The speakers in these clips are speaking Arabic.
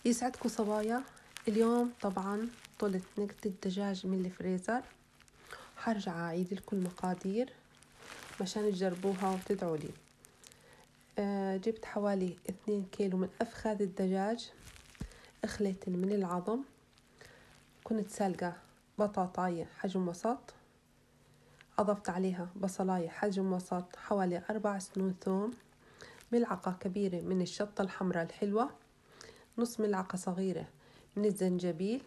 يسعدكم صبايا. اليوم طبعا طلت نقطة الدجاج من الفريزر، حرجع أعيد لكم المقادير مشان تجربوها وتدعوا لي. جبت حوالي 2 كيلو من أفخاذ الدجاج، أخليتن من العظم. كنت سالقة بطاطاية حجم وسط، أضفت عليها بصلاية حجم وسط، حوالي 4 سنون ثوم، ملعقة كبيرة من الشطة الحمراء الحلوة، نص ملعقة صغيرة من الزنجبيل،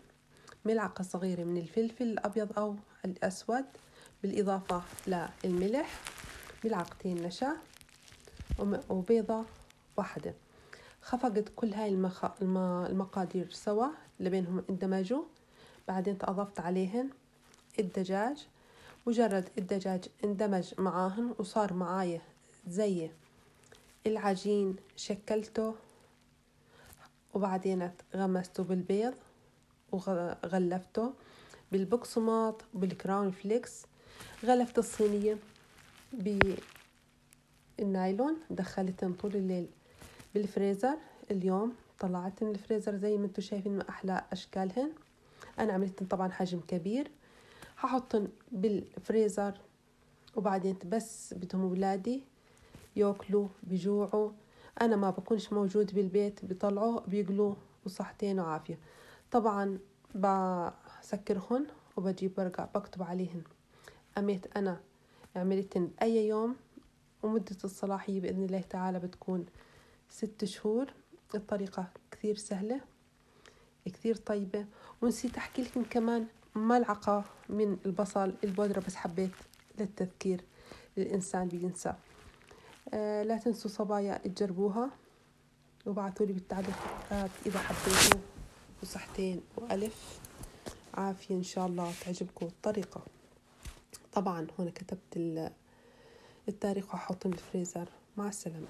ملعقة صغيرة من الفلفل الأبيض أو الأسود، بالإضافة للملح، ملعقتين نشا، وبيضة واحدة. خفقت كل هاي المقادير سوا لبينهم اندمجوا. بعدين أضفت عليهن الدجاج، مجرد الدجاج اندمج معاهن وصار معايا زي العجين، شكلته وبعدين غمسته بالبيض وغلفته بالبقسماط بالكراون فليكس. غلفت الصينية بالنايلون، دخلتهم طول الليل بالفريزر. اليوم طلعت من الفريزر زي ما انتم شايفين ما أحلى أشكالهن. أنا عملتهم طبعا حجم كبير، هحطهم بالفريزر وبعدين بس بدهم أولادي يأكلوا بيجوعوا، أنا ما بكونش موجود بالبيت، بيطلعوا بيقلوا وصحتين وعافية. طبعا بسكرهن وبجيب ورقة بكتب عليهن أميت أنا عملتن أي يوم، ومدة الصلاحية بإذن الله تعالى بتكون 6 شهور. الطريقة كثير سهلة كثير طيبة. ونسيت أحكي لكم كمان ملعقة من البصل البودرة، بس حبيت للتذكير، الإنسان بينسى. لا تنسوا صبايا تجربوها وبعثوا لي بالتعليقات إذا حبيتوا، وصحتين وألف عافية إن شاء الله تعجبكم الطريقة. طبعا هنا كتبت التاريخ وحطهم بالفريزر. مع السلامة.